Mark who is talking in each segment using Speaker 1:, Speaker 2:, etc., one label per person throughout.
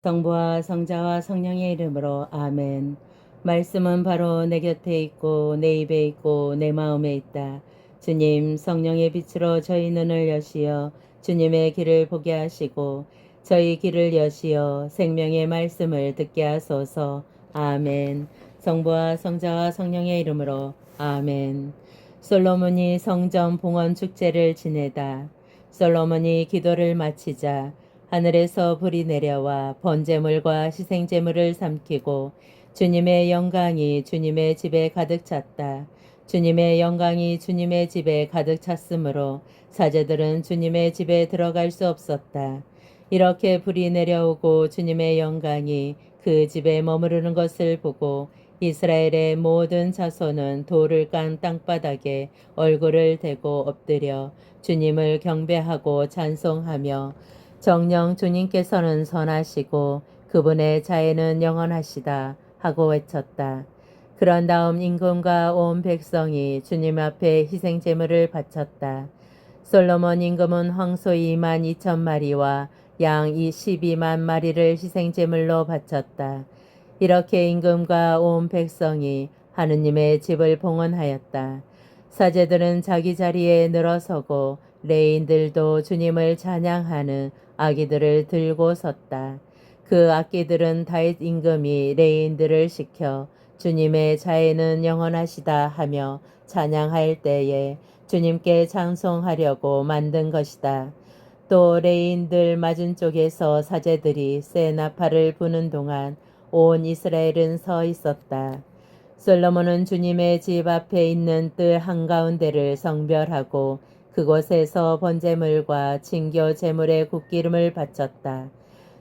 Speaker 1: 성부와 성자와 성령의 이름으로 아멘. 말씀은 바로 내 곁에 있고 내 입에 있고 내 마음에 있다. 주님, 성령의 빛으로 저희 눈을 여시어 주님의 길을 보게 하시고 저희 길을 여시어 생명의 말씀을 듣게 하소서. 아멘. 성부와 성자와 성령의 이름으로 아멘. 솔로몬이 성전 봉헌 축제를 지내다. 솔로몬이 기도를 마치자 하늘에서 불이 내려와 번제물과 희생제물을 삼키고 주님의 영광이 주님의 집에 가득 찼다. 주님의 영광이 주님의 집에 가득 찼으므로 사제들은 주님의 집에 들어갈 수 없었다. 이렇게 불이 내려오고 주님의 영광이 그 집에 머무르는 것을 보고 이스라엘의 모든 자손은 돌을 깐 땅바닥에 얼굴을 대고 엎드려 주님을 경배하고 찬송하며 정녕 주님께서는 선하시고 그분의 자애는 영원하시다 하고 외쳤다. 그런 다음 임금과 온 백성이 주님 앞에 희생제물을 바쳤다. 솔로몬 임금은 황소 2만 2천 마리와 양 12만 마리를 희생제물로 바쳤다. 이렇게 임금과 온 백성이 하느님의 집을 봉헌하였다. 사제들은 자기 자리에 늘어서고 레인들도 주님을 찬양하는 악기들을 들고 섰다. 그 악기들은 다윗 임금이 레인들을 시켜 주님의 자애는 영원하시다 하며 찬양할 때에 주님께 찬송하려고 만든 것이다. 또 레인들 맞은 쪽에서 사제들이 새 나팔을 부는 동안 온 이스라엘은 서 있었다. 솔로몬은 주님의 집 앞에 있는 뜰 한가운데를 성별하고 그곳에서 번제물과 진교 제물의 굿기름을 바쳤다.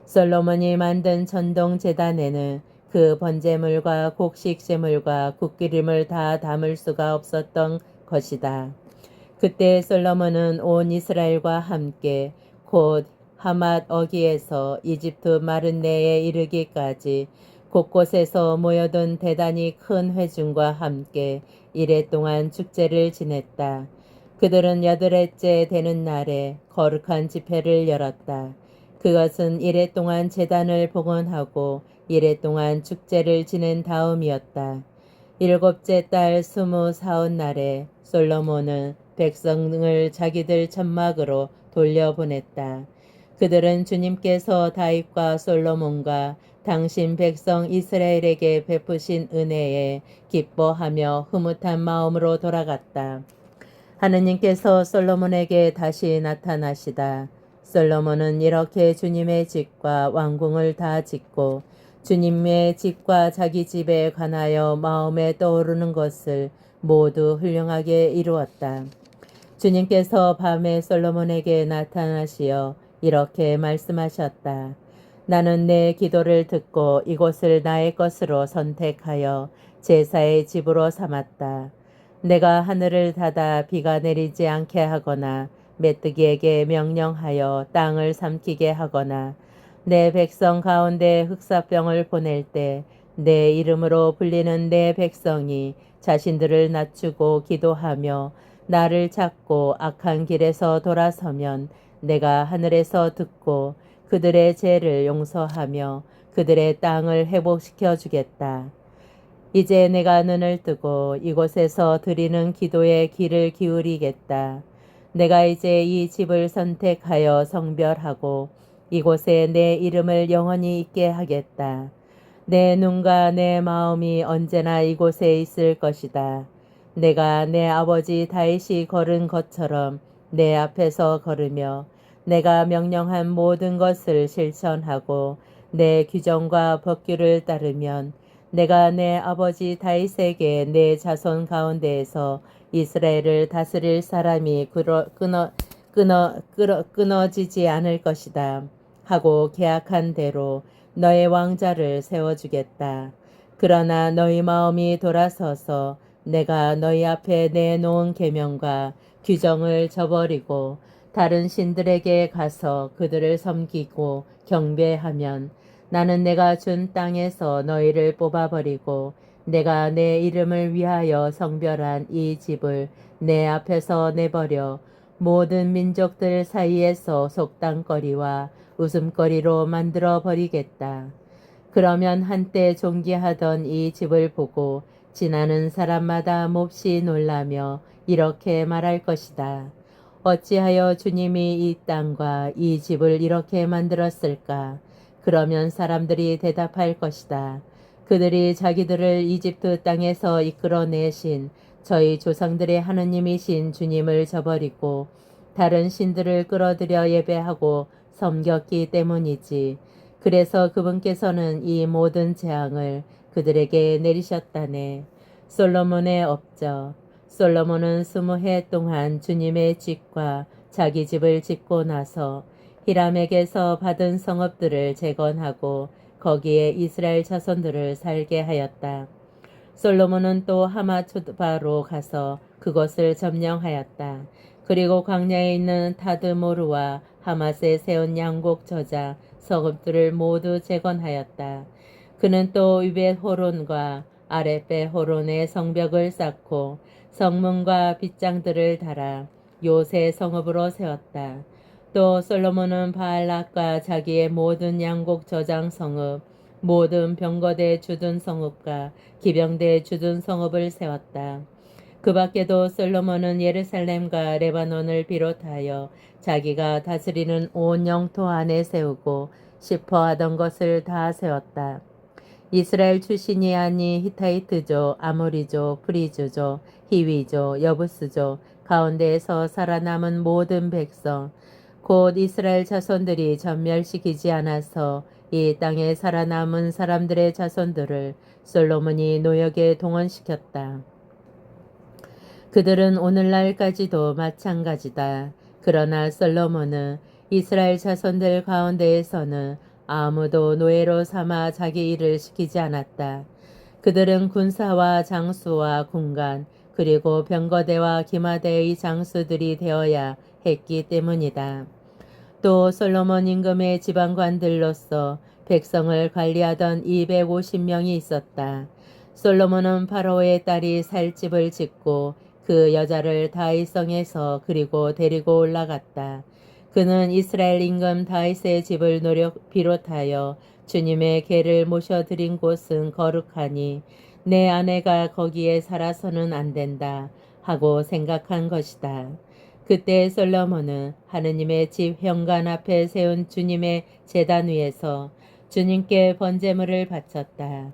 Speaker 1: 솔로몬이 만든 전동 제단에는 그 번제물과 곡식 제물과 굿기름을 다 담을 수가 없었던 것이다. 그때 솔로몬은 온 이스라엘과 함께 곧 하맛 어기에서 이집트 마른네에 이르기까지 곳곳에서 모여든 대단히 큰 회중과 함께 이래 동안 축제를 지냈다. 그들은 여덟째 되는 날에 거룩한 집회를 열었다. 그것은 이래 동안 제단을 봉헌하고 이래 동안 축제를 지낸 다음이었다. 일곱째 달 24날 솔로몬은 백성을 자기들 천막으로 돌려보냈다. 그들은 주님께서 다윗과 솔로몬과 당신 백성 이스라엘에게 베푸신 은혜에 기뻐하며 흐뭇한 마음으로 돌아갔다. 하느님께서 솔로몬에게 다시 나타나시다. 솔로몬은 이렇게 주님의 집과 왕궁을 다 짓고 주님의 집과 자기 집에 관하여 마음에 떠오르는 것을 모두 훌륭하게 이루었다. 주님께서 밤에 솔로몬에게 나타나시어 이렇게 말씀하셨다. 나는 내 기도를 듣고 이곳을 나의 것으로 선택하여 제사의 집으로 삼았다. 내가 하늘을 닫아 비가 내리지 않게 하거나 메뚜기에게 명령하여 땅을 삼키게 하거나 내 백성 가운데 흑사병을 보낼 때 내 이름으로 불리는 내 백성이 자신들을 낮추고 기도하며 나를 찾고 악한 길에서 돌아서면 내가 하늘에서 듣고 그들의 죄를 용서하며 그들의 땅을 회복시켜 주겠다. 이제 내가 눈을 뜨고 이곳에서 드리는 기도에 귀를 기울이겠다. 내가 이제 이 집을 선택하여 성별하고 이곳에 내 이름을 영원히 있게 하겠다. 내 눈과 내 마음이 언제나 이곳에 있을 것이다. 내가 내 아버지 다윗이 걸은 것처럼 내 앞에서 걸으며 내가 명령한 모든 것을 실천하고 내 규정과 법규를 따르면 내가 내 아버지 다윗에게 내 자손 가운데에서 이스라엘을 다스릴 사람이 끊어지지 않을 것이다 하고 계약한 대로 너의 왕자를 세워주겠다. 그러나 너희 마음이 돌아서서 내가 너희 앞에 내놓은 계명과 규정을 저버리고 다른 신들에게 가서 그들을 섬기고 경배하면 나는 내가 준 땅에서 너희를 뽑아버리고 내가 내 이름을 위하여 성별한 이 집을 내 앞에서 내버려 모든 민족들 사이에서 속당거리와 웃음거리로 만들어 버리겠다. 그러면 한때 존귀하던 이 집을 보고 지나는 사람마다 몹시 놀라며 이렇게 말할 것이다. 어찌하여 주님이 이 땅과 이 집을 이렇게 만들었을까? 그러면 사람들이 대답할 것이다. 그들이 자기들을 이집트 땅에서 이끌어내신 저희 조상들의 하느님이신 주님을 저버리고 다른 신들을 끌어들여 예배하고 섬겼기 때문이지. 그래서 그분께서는 이 모든 재앙을 그들에게 내리셨다네. 솔로몬의 업적. 솔로몬은 20해 동안 주님의 집과 자기 집을 짓고 나서 히람에게서 받은 성읍들을 재건하고 거기에 이스라엘 자손들을 살게 하였다. 솔로몬은 또 하마초바로 가서 그것을 점령하였다. 그리고 광야에 있는 타드모르와 하맛에 세운 양곡 저자 성읍들을 모두 재건하였다. 그는 또 위벳호론과 아랫벳호론의 성벽을 쌓고 성문과 빗장들을 달아 요새 성읍으로 세웠다. 또 솔로몬은 바알락과 자기의 모든 양곡 저장 성읍, 모든 병거대 주둔 성읍과 기병대 주둔 성읍을 세웠다. 그 밖에도 솔로몬은 예루살렘과 레바논을 비롯하여 자기가 다스리는 온 영토 안에 세우고 싶어 하던 것을 다 세웠다. 이스라엘 출신이 아닌 히타이트족, 아모리족, 프리즈족, 히위족, 여부스족 가운데에서 살아남은 모든 백성, 곧 이스라엘 자손들이 전멸시키지 않아서 이 땅에 살아남은 사람들의 자손들을 솔로몬이 노역에 동원시켰다. 그들은 오늘날까지도 마찬가지다. 그러나 솔로몬은 이스라엘 자손들 가운데에서는 아무도 노예로 삼아 자기 일을 시키지 않았다. 그들은 군사와 장수와 군관 그리고 병거대와 기마대의 장수들이 되어야 했기 때문이다. 또 솔로몬 임금의 지방관들로서 백성을 관리하던 250명이 있었다. 솔로몬은 파로의 딸이 살 집을 짓고 그 여자를 다윗성에서 그리고 데리고 올라갔다. 그는 이스라엘 임금 다윗의 집을 비롯하여 주님의 궤를 모셔드린 곳은 거룩하니 내 아내가 거기에 살아서는 안 된다 하고 생각한 것이다. 그때 솔로몬은 하느님의 집 현관 앞에 세운 주님의 제단 위에서 주님께 번제물을 바쳤다.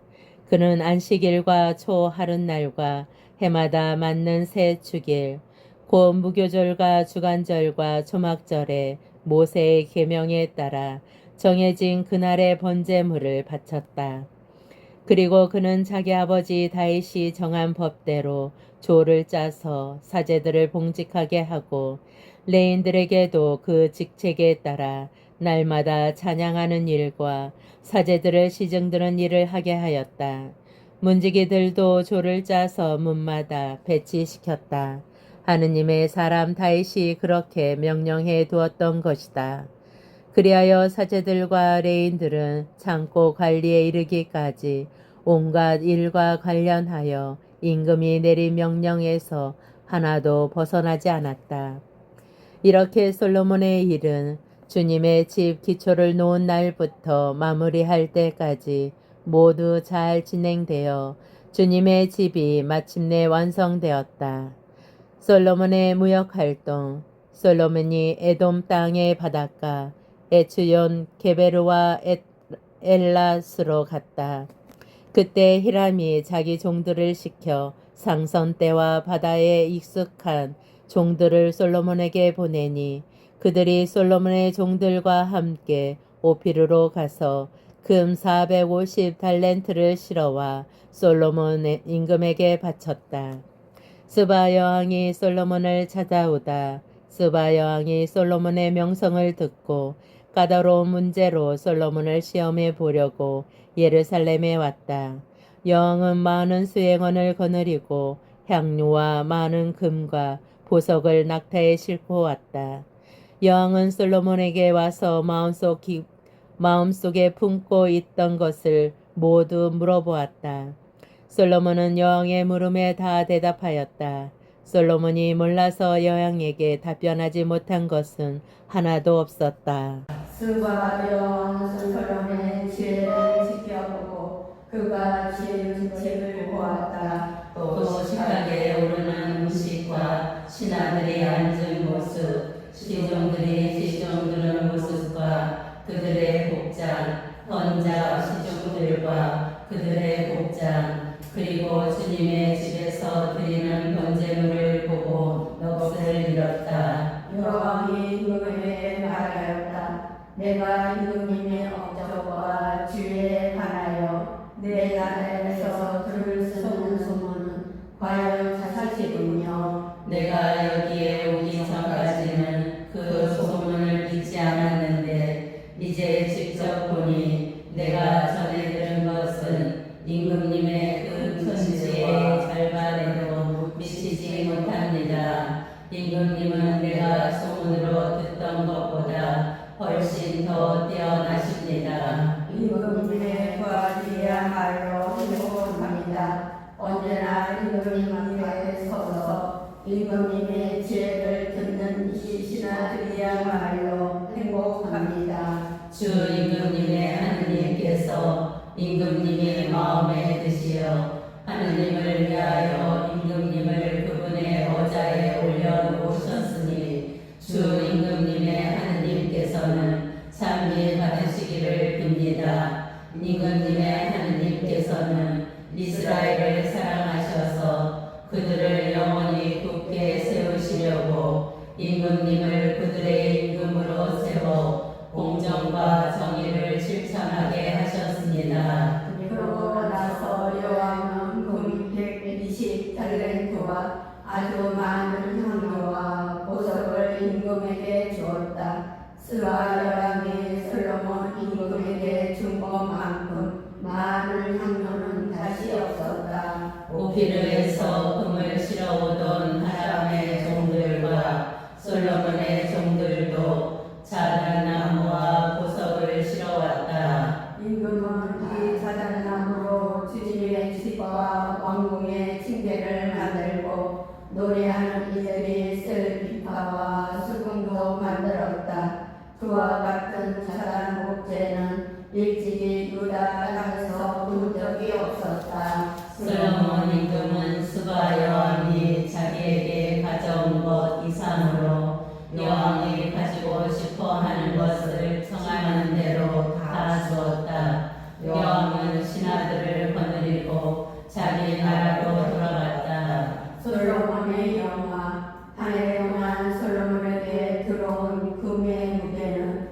Speaker 1: 그는 안식일과 초하룻날과 해마다 맞는 새 축일, 곧 무교절과 주간절과 초막절에 모세의 계명에 따라 정해진 그날의 번제물을 바쳤다. 그리고 그는 자기 아버지 다윗이 정한 법대로 조를 짜서 사제들을 봉직하게 하고 레인들에게도 그 직책에 따라 날마다 찬양하는 일과 사제들을 시정드는 일을 하게 하였다. 문지기들도 조를 짜서 문마다 배치시켰다. 하느님의 사람 다윗이 그렇게 명령해 두었던 것이다. 그리하여 사제들과 레인들은 창고 관리에 이르기까지 온갖 일과 관련하여 임금이 내린 명령에서 하나도 벗어나지 않았다. 이렇게 솔로몬의 일은 주님의 집 기초를 놓은 날부터 마무리할 때까지 모두 잘 진행되어 주님의 집이 마침내 완성되었다. 솔로몬의 무역활동. 솔로몬이 에돔 땅의 바닷가 에츠yon 게베르와 엘라스로 갔다. 그때 히람이 자기 종들을 시켜 상선대와 바다에 익숙한 종들을 솔로몬에게 보내니 그들이 솔로몬의 종들과 함께 오피르로 가서 금 450달렌트를 실어와 솔로몬 임금에게 바쳤다. 스바 여왕이 솔로몬을 찾아오다 스바 여왕이 솔로몬의 명성을 듣고 까다로운 문제로 솔로몬을 시험해 보려고 예루살렘에 왔다. 여왕은 많은 수행원을 거느리고 향료와 많은 금과 보석을 낙타에 싣고 왔다. 여왕은 솔로몬에게 와서 마음속에 품고 있던 것을 모두 물어보았다. 솔로몬은 여왕의 물음에 다 대답하였다. 솔로몬이 몰라서 여왕에게 답변하지 못한 것은 하나도 없었다.
Speaker 2: 스바 여왕 솔로몬의 지혜를 지켜보고 그가 지은 책을 보았다.
Speaker 3: 또 식탁에 오르는 음식과 신하들이 앉은 모습, 시종들이 시종드는 모습과 그들의 복장, 헌자 시종들과 그들의 복장, 그리고 주님의 집에서 드리는 번제물을 보고 넋을 잃었다.
Speaker 2: 여왕이 임금에게 말하였다. 내가 임금님의 업적과 주에 관하여 내 나라에서 들을 쓰는 소문은 과연 사실이군요.
Speaker 3: 내가 여기에 오기 전까지는 그 소문을 믿지 않았는데 이제 직접 보니 내가 전해 들은 것은 임금님의 그 편지의 절반에도 미치지 못합니다. 임금님은 내가 소문으로 듣던 것보다 훨씬 더 뛰어나십니다.
Speaker 2: 임금님의 부하들이야말로 행복합니다. 언제나 임금님 앞에 서서 임금님의 지혜를 듣는 이 신하들이야말로 행복합니다.
Speaker 3: 주 임금님의 하느님께서 임금님이 마음에 드시어 하느님을 위하여 임금님을 그분의 어자에 올려놓으셨으니 주 임금님의 하느님께서는 참히 받으시기를 빕니다. 임금님의 하느님께서는 이스라엘을 사랑하셔서 그들을 영원히 굳게 세우시려고 임금님을 그들의 임금으로 세워 공정과 정의를 실천하게 하셨습니다.
Speaker 2: 그러고 나서 여왕은 금 120달란트와 아주 많은 향료와 보석을 임금에게 주었다. 스바 여왕이 솔로몬 임금에게 준 것만큼 많은 향료는 다시 없었다.
Speaker 3: 오피르에서 금을 실어오던 하람의 종들과 솔로몬의 종들도 자단나무와 보석을 실어왔다.
Speaker 2: 임금은 이 자단나무로 주님의 집과 왕궁의 층계를 만들고 노래하는 이들이 쓸 비파와 수금도 만들었다. 그와 같은 자단 목재는 일찍이 유다 땅에서 본 적이 없었다.
Speaker 3: 솔로몬 임금은 스바 여왕이 자기에게 가져온 것 이상으로 여왕이 가지고 싶어 하는 것을 청하는 대로 다 주었다. 여왕은 신하들을 거느리고 자기 나라로 돌아갔다.
Speaker 2: 솔로몬의 영화. 한 해 동안 솔로몬에게 들어온 금의 무게는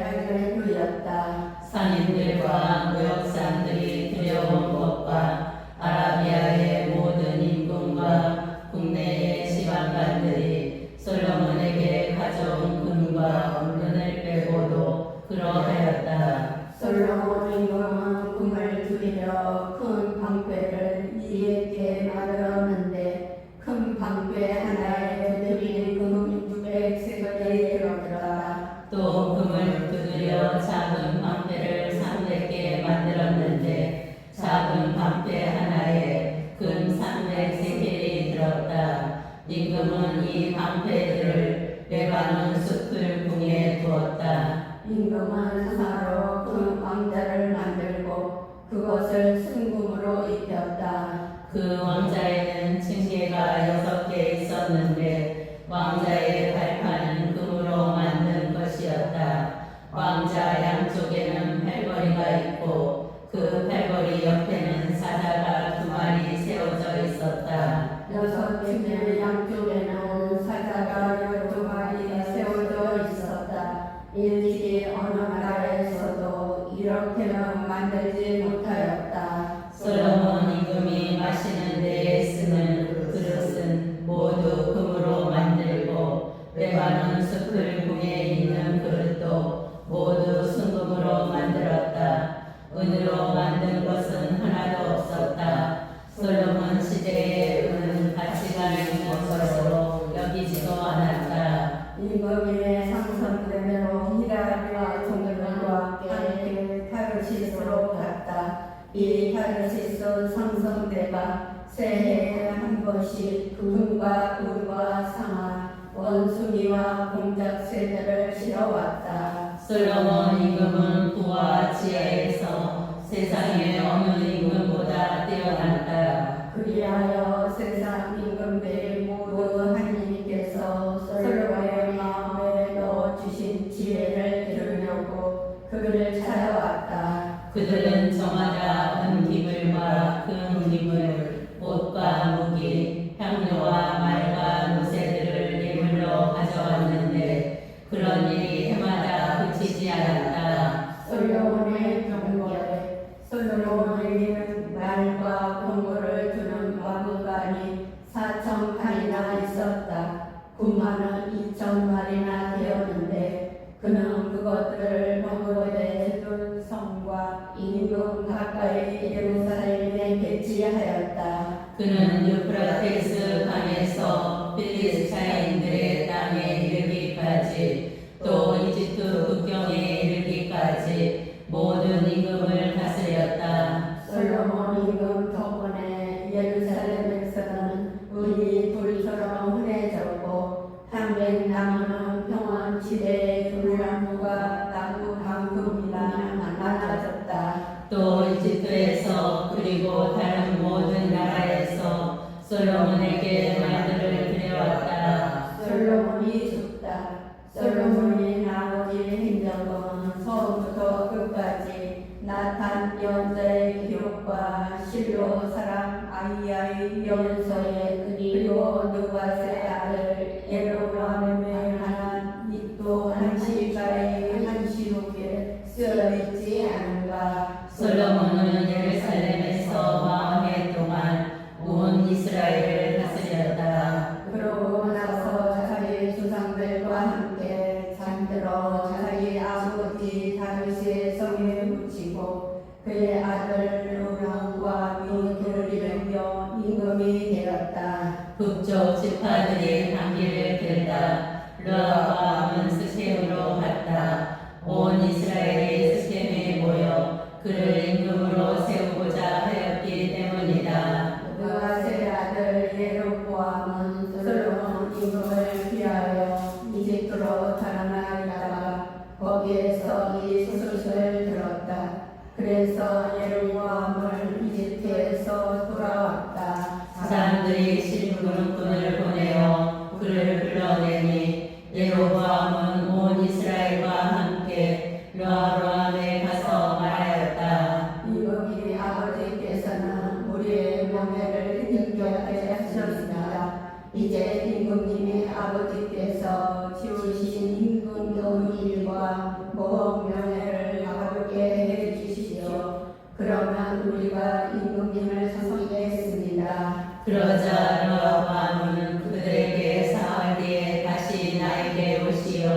Speaker 2: 666달란트였다.
Speaker 3: 상인들과 무역상들이 들여온 것과 아라비아의 모든 임금과 국내의 지방관들이 솔로몬에게 가져온 금과 은을 빼고도 그러하였다.
Speaker 2: 솔로몬 임금은 금을 들이려 큰 방패를 200개 만들었는데 큰 방패 하나에 드린 금 600세겔이 들었다.
Speaker 3: 또 금을 두드려 작은 방패를 300개 만들었는데 작은 방패 하나에 금 300세겔이 들었다. 임금은 이 방패들을 레바논 숲을 궁에 두었다.
Speaker 2: 임금은 사로 그 왕자를 만들고 그것을 순금으로 입혔다.
Speaker 3: 그 왕자에는 층계가 6개 있었는데 왕자의 발판은 금으로 만든 것이었다. 왕자 양쪽에는 팔걸이가 있고 그 팔걸이 옆에는 사자가 2마리 세워져 있었다.
Speaker 2: 6층의 양쪽에는 사자가 12마리 세워져 있었다. 일찍이 어느 나라에서도 이렇게는 만들지 못하였다.
Speaker 3: 솔로몬 임금이 마시는 데에 쓰는 그릇은 모두 금으로 만들고 레바논 숲을 궁에 있는 그릇도 모두 순금으로 만들었다. 은으로 만든 것은 하나도 없었다. 솔로몬 시대의 은은 가치가 있는 것으로 여기지도 않았다.
Speaker 2: 임금의 상선대로 히라리와 종들과 함께 타르시스로 갔다. 이 타르시스 상선대가 새해에 한 번씩 금과 은과 상아 원숭이와 공작새들을 실어왔다.
Speaker 3: 솔로몬 임금은 부와 지혜에서 세상의 어느 임금보다 뛰어났다.
Speaker 2: 그리하여 세상 임금들이 모두 하나님께서 솔로몬의 마음에 넣어주신 지혜를 들으려고 그를 찾아왔다.
Speaker 3: 그들은 저마다 은기물과 금기물, 옷과 무기, 향료와 말과 노새들을 예물로 가져왔는데 그런 일이 해마다 그치지 않았다.
Speaker 2: 솔로몬의 경거에 솔로몬에게는 말과 공고를 두는 마구간이 4,000칸이나 있었다. 92,000마리나 되었는데 그는 그것들을 먹으되 두 성과 임금 가까이 예루살렘에 배치하였다.
Speaker 3: 그는 유프라테스 강에서 필리스타인들의 땅에 이르기까지 또 이집트 국경에 이르기까지 모든 임금을 다스렸다.
Speaker 2: 솔로몬 임금 덕분에 예루살렘에서는 은이 돌처럼 흔해졌고 향백나무는 평원지대의 돌나무가 나무 방금이나 많아졌다.
Speaker 3: 또 이집트에서 그리고 다른 모든 나라에서 솔로몬에게 말들을 드려왔다.
Speaker 2: 솔로몬이 죽다. 솔로몬의 아버지 행정은 처음부터 끝까지 나탄 연자의 기록과 실로 사람 아이야의 연서에 그리고 느바세 아들 예로보암의 하나 또 한시가의 한시록에 쓰여있지 않은가.
Speaker 3: 솔로몬은 예루살렘에서 40해 동안 온 이스라엘을 다스렸다.
Speaker 2: 그러고 나서 자기 조상들과 함께 잠들어 자기 아버지 다윗의 성에 묻히고 그의 아들 르왕과 미디를 이르며 임금이 되었다.
Speaker 3: 북쪽 지파들이 단기를 들다 르아밤은 스셈으로 갔다. 온 이스라엘이 스셈에 모여 그를 임금으로 세우고자 하였기 때문이다.
Speaker 2: 느바세 아들 예로보암은 솔로몬 임금을 피하여 이집트로 달아나다가 거기에서 이 소식을 들었다. 그래서 예로보암을 이집트에서 돌아왔다.
Speaker 3: 사람들이 심부름꾼을 보내어 그를 불러내니 예로보암은 온 이스라엘과 함께 르아밤에 가서 말하였다.
Speaker 2: 임금이 아버지께서는 우리의 명예를 힘겹게 하셨습니다. 이제 임금님의 아버지께서 지으신 임금 일과 모험 명예를 가볍게 해주시오. 그러면 우리가 임금님을 섬기겠습니다.
Speaker 3: 그러자 르아밤은 그들에게 사흘 뒤에 다시 나에게 오시오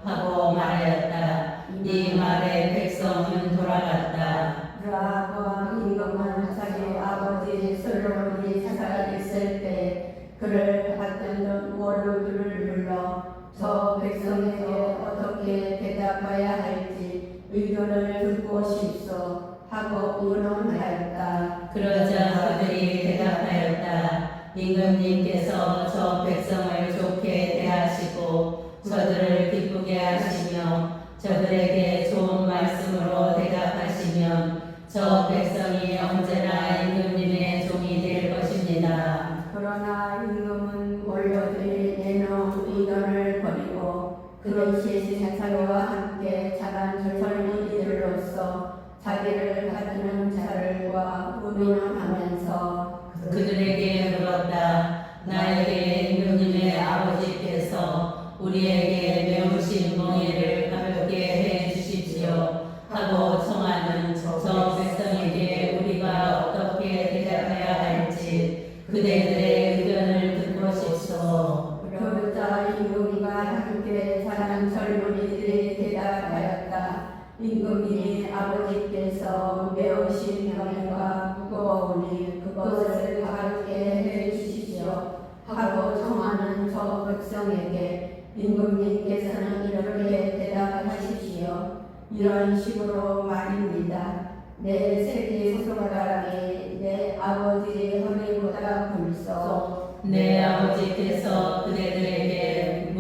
Speaker 3: 하고 말하였다. 이 말에 백성은 돌아갔다.
Speaker 2: 르아밤 임금은 자기 아버지 솔로몬이 살아있을 때 그를 받던 원로들을 불러 저 백성에게 어떻게 대답해야 할지 의견을 듣고 싶소 하고 의논하였다.
Speaker 3: 그러자 그들이 대답하였다. 임금님께서 저 백성을 좋게 대하시고 저들을 기쁘게 하시며 저들에게 좋은 말씀으로 대답하시면 저 백성이 언제나 임금님의 종이 될 것입니다.
Speaker 2: 그러나 임금은 원로들이 내놓은 의견을 버리고 그것이 세상과 함께 자란 젊은이들로서 자기를 가두는 자들과 의논하면서
Speaker 3: 그들에게 물었다. 나에게 임금님의 아버지께서 우리에게 메우신 멍에를 가볍게 해 주십시오 하고 청하는 저 백성에게 우리가 어떻게 대답해야 할지 그대들의 의견을 듣고 싶소.
Speaker 2: 그러자 임금과 함께 자란 젊은이들이 대답하였다. 임금이 아버지께서 메우신 명예가 무거우니 그것을 가볍게 해 주십시오 하고 청하는 저 백성에게 임금님께서는 이렇게 대답하십시오. 이런 식으로 말입니다. 내 새끼 손가락이 내 아버지 허리보다 굵소.
Speaker 3: 내 아버지께서 그대들에게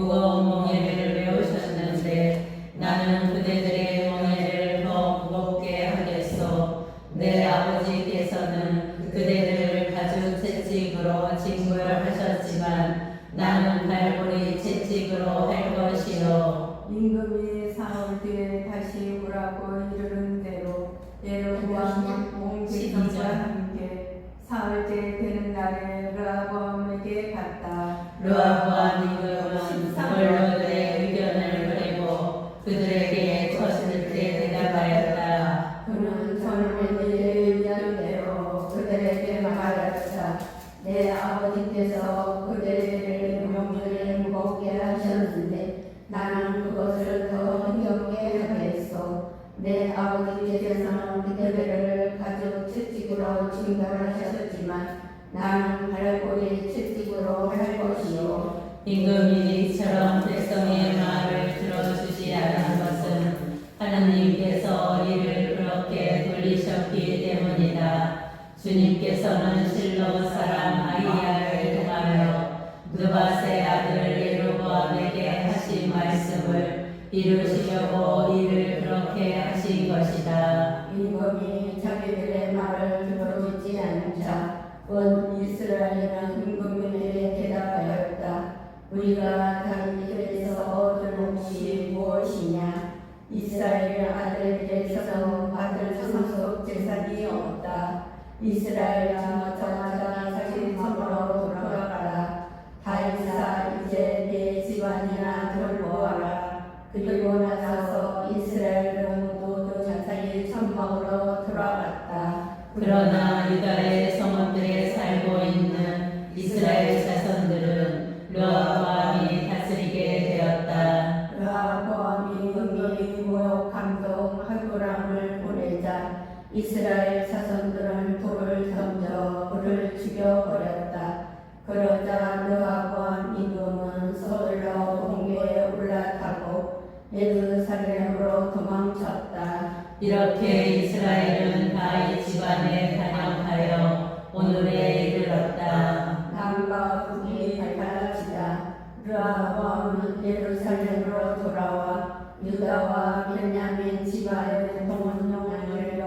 Speaker 2: 모세께서는 그들을 가죽 채찍으로 징벌하셨지만 나는 발꼬리 채찍으로 할 것이요
Speaker 3: 임금이 이처럼 백성의 말을 들어주지 않은 것은 하나님께서 이를 그렇게 돌리셨기 때문이다. 주님께서는 실로 사람 아히야를 통하여 느밧의 아들 예로보암에게 하신 말씀을 이루시려고 이를 그렇게 하신 것이다.
Speaker 2: 임금이 자기들의 말을 들어주지 않자 온 이스라엘은 임금에게 대답하였다. 우리가 다윗에게서 얻을 몫이 무엇이냐? 이스라엘 아들에게서 받을 상속 재산이 없다. 이스라엘 저마다 자기 성으로 돌아가라. 다윗아 이제 내 집안이나 돌보아라. 그리고 나서 이스라엘은 모두 자기 천방으로 돌아갔다.
Speaker 3: 그러나 유다의 성읍들에 살고 있는 이스라엘 자손들은 르호보암이 다스리게 되었다.
Speaker 2: 르호보암이 임금이 모욕함도 할구람을 보내자 이스라엘 자손들은 돌을 던져 그를 죽여버렸다. 그러자 르호보암 임금은 서둘러 동계에 올라타고 예루살렘으로 도망쳤다.
Speaker 3: 이렇게 이스라엘은 다윗 집안에 단영하여 오늘에 이르렀다.
Speaker 2: 남과 북이 발달하지다. 르호보암은 예루살렘으로 돌아와 유다와 베냐민 지파의 동원령을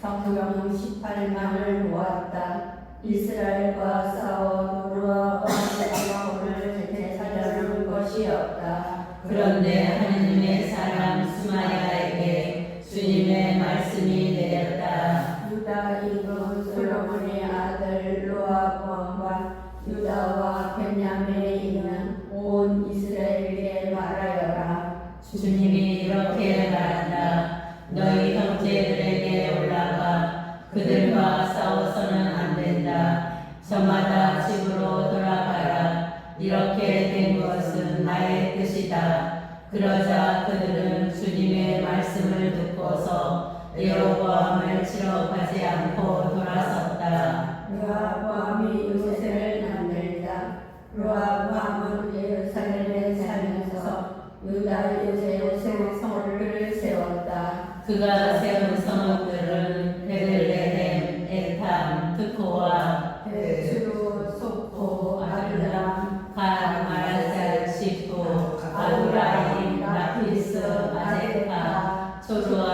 Speaker 2: 정령 18만을 모았다. 이스라엘과 싸워 르호보암의 영혼을 되살려는 것이었다.
Speaker 3: 그런데 하느님의 사람 스마야에게 주님의 말씀이 내렸다.
Speaker 2: 유다 임금 솔로몬의 아들 르호보암과 유다와 베냐민에 있는 온 이스라엘에게 말하여라.
Speaker 3: 주님이 이렇게 말한다. 너희 형제들에게 올라가 그들과 싸워서는 안 된다. 저마다 집으로 돌아가라. 이렇게 된 것은 나의 뜻이다. 그러자 그들은 주님의 말씀을 듣고서 예로보암을 치러 가지 않고 돌아섰다.
Speaker 2: 르호보암이 요새를 만들자. 르호보암은 예루살렘에 살면서 유다 요새의 성을 세웠다.
Speaker 3: 그가 세운 성읍들은 베들레헴, 에탐, 드코와
Speaker 2: 주로 소포 아둘람
Speaker 3: 간, 마라살, 시프, 아두라임, 라피스, 아제카, 초조아,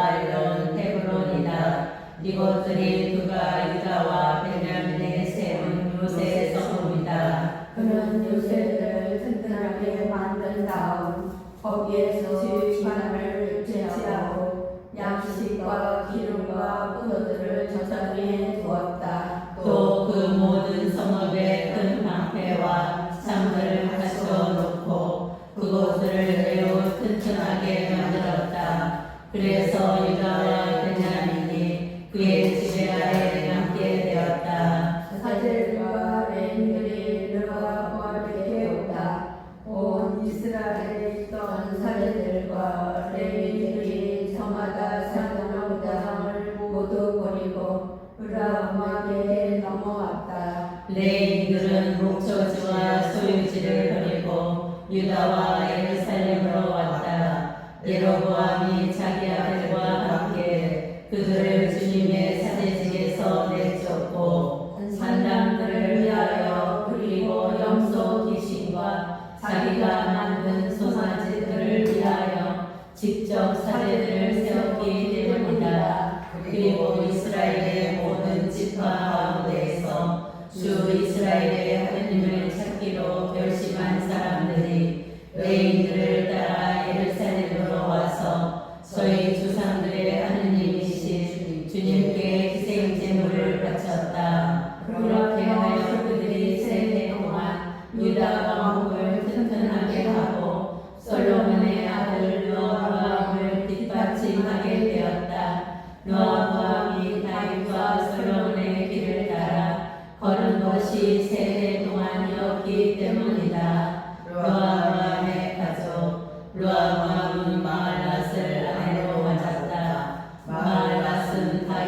Speaker 3: 아일론, 헤브론이다. 이곳들이 그가 유다와 베냐민에 세운 요새 성읍이다.
Speaker 2: 그는 요새를 튼튼하게 만든 다음 거기에서 기반을 채취하고 양식과 기름과 포도들을 저장해 두었다.
Speaker 3: 또 그 모든 성읍에 큰 방패와 창들을 갖춰 놓고 그곳을 매우 튼튼하게 만들었다. 그래서 유다와 베냐민이 그의 지배하에 남게 되었다.
Speaker 2: 사제들과 레인들이 르호보암에게 오다. 온 이스라엘에 있던 사제들과 레인들이 저마다 사냥한 땅을 모두 버리고 르호보암에게 넘어왔다.
Speaker 3: 레인들은 목초지와 소유지를 버리고 유다와 예루살렘으로 왔다. 예로보암이 자기 아들과 함께 그들을 주님의 사제직에서 내쫓고 산당들을 위하여 그리고 염소 귀신과 자기가 만든 송아지들을 위하여 직접 사제들을 세웠기 때문이다. 그리고 이스라엘의 모든 지파 가운데에서 주 이스라엘의 하느님을 찾기로 결심한 사람들이 레인들을 따라 예루살렘으로 와서 저희 조상들의 하느님이신 주님께 희생제물을 바쳤다. 그렇게 하여 그들이 세대 동안 유다 왕국을 튼튼하게 하고 솔로몬의 아들 르호보암을 뒷받침하게 되었다. 르호보암이 다윗과 솔로몬의 길을 따라 걸은 것이 세대 동안이었기 때문이다. 르호보암의 가족 르호보암은 마할랏을 아내로 맞았다.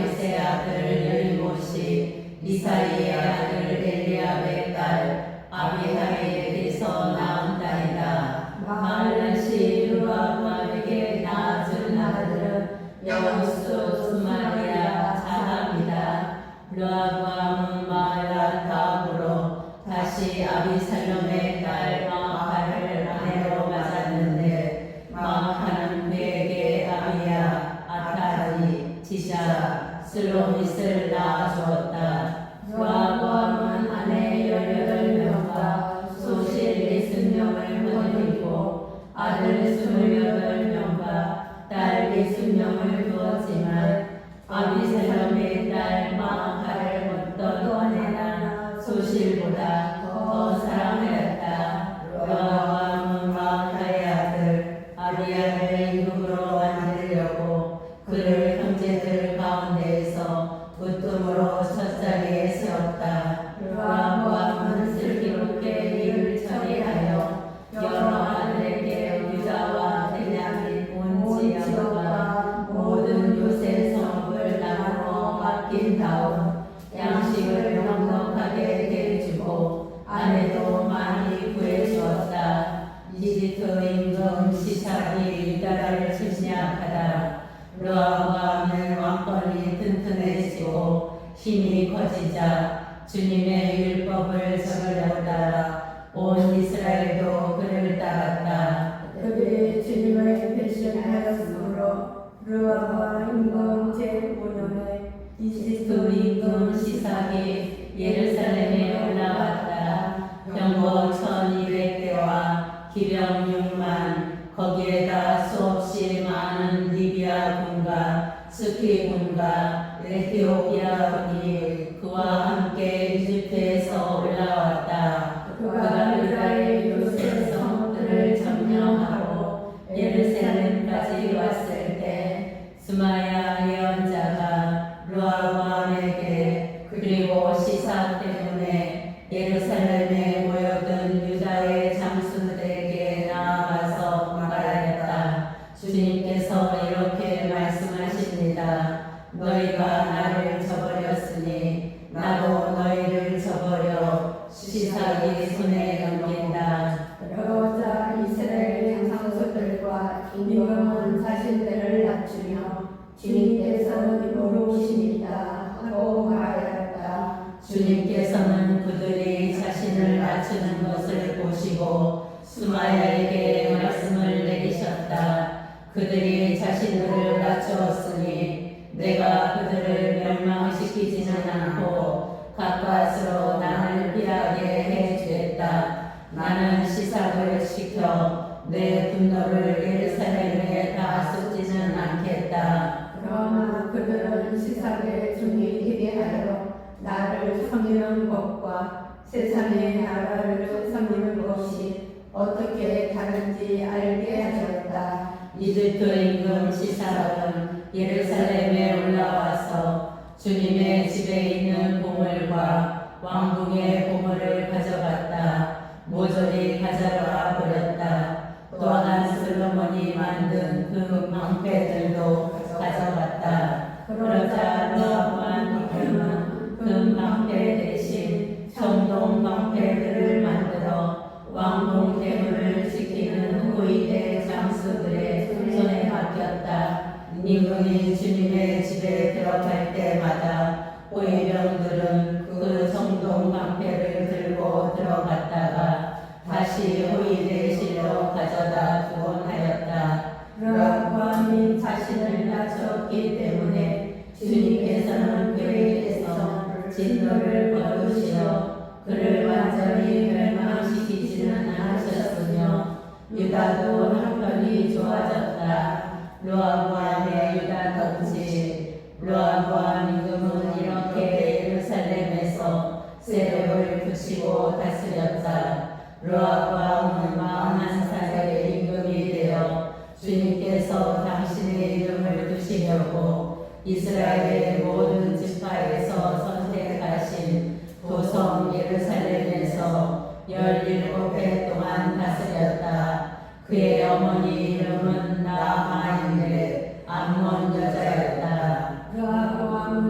Speaker 3: 다윗의 아들 여리못이 이사이의 아들 엘리압의 딸 아비하일에게서 낳은 딸이다. 말라시 르바밤에게 낳은 아들은 여우수 스마리아 자합니다. 르바밤은 말라다므로 다시 아비살롬의 딸 마아카를 아내로 맞았는데 마아카는 그에게 아비야, 아타리, 지자, 슬로밋을 낳아주었다. 르바밤은 아내 18명과 소실 60명을 거느리고 아들 28명과 딸 60명을 두었지만 아비살롬의 딸 마아카를 어떤 아내나 소실보다 더 사랑하였다. 르바밤은 마아카의 아들 아비야를 이름으로 만들려고 그를 형제들 가운데에서 으뜸으로 첫자리에 세웠다. 르바밤은 슬기롭게 일을 처리하여 여러 아들에게 유다와 베냐민 온 지역과 모든 요새 성읍을 나누어 맡긴 다음 양식을 넉넉하게 대주고 아내도 많이 구해주었다. 이집트 임금 시삭이 유다를 침략하다. 르바밤의 왕권이 튼튼해지고 힘이 커지자 주님의 율법을 적으려다 온 이스라엘도 그를 따랐다.
Speaker 2: 그들이 주님을 배신하였으므로 르바밤 임금 제5년에
Speaker 3: 이집트 임금 시삭이 예루살렘에 올라왔다. 병거 1200대와 기병 6만 거기에다 수없이 많은 리비아 군과 스키 군과 에티오피아 군이 그와 함께 이집트에서 올라왔다. 그가 유다의 요새 성들을 점령하고 예루살렘까지 왔을 때 스마야 예언자가 르바밤에게 그리고 시삭 때문에 예루살렘에 모여든 유다의 장수들에게 나아가서 말하였다. 주님께서 이렇게 말씀하십니다. 너희가 나를 저버렸으니 나도 너희를 저버려 시삭이 손에 넘긴다.
Speaker 2: 그러자 이스라엘 장수들과 임금은 자신들을 낮추며 주님께서 이루시니이다 하고 말하였다.
Speaker 3: 주님께서는 그들이 자신을 낮추는 것을 보시고 스마야에게 말씀을 내리셨다. 그들이 자신들을 낮추었으니 내가 그들을 멸망시키지는 않고 가까스로 나를 피하게 해주겠다. 나는 시삭을 시켜 내 분노를 예루살렘에 다 쏟지는 않겠다.
Speaker 2: 그러나 그들은 시삭의 종이 되게 하여 나를 섬기는 것과 세상의 나라를 섬기는 것이 어떻게 다른지 알게 하셨다.
Speaker 3: 이집트 임금 시삭은 예루살렘에 올라와서 주님의 집에 있는 보물과 왕궁의 보물을 가져갔다. 모조리 가져가 버렸다. 또한 솔로몬이 만든 그 방패들도 가져갔다. 그러자 르바밤 임금은 그 방패 대신 청동 방패들을 만들어 왕궁 대문을 지키는 후위대 장수들의 손에 맡겼다. 임금이 주님의 집에 들어갈 때마다 호위병들은 그 청동 방패를 들고 들어갔다가 다시 호위대실로 가져다 두곤 하였다. 르바밤이 자신을 낮췄기 때문에 주님께서는 그에게서 진노를 거두시어 그를 완전히 멸망시키지는 않으셨으며 유다도 형편이 좋아졌다. 르바밤의 유다 통치. 르바밤 임금은 이렇게 예루살렘에서 세력을 붙이고 다스렸다. 르바밤은 41살의 임금이 되어 주님께서 당신의 이름을 두시려고 이스라엘의 모든 지파에서 선택하신 도성 예루살렘에서 17해 동안 다스렸다. 그의 어머니 이름은 나아마인데 암몬 여자였다.
Speaker 2: 르바밤은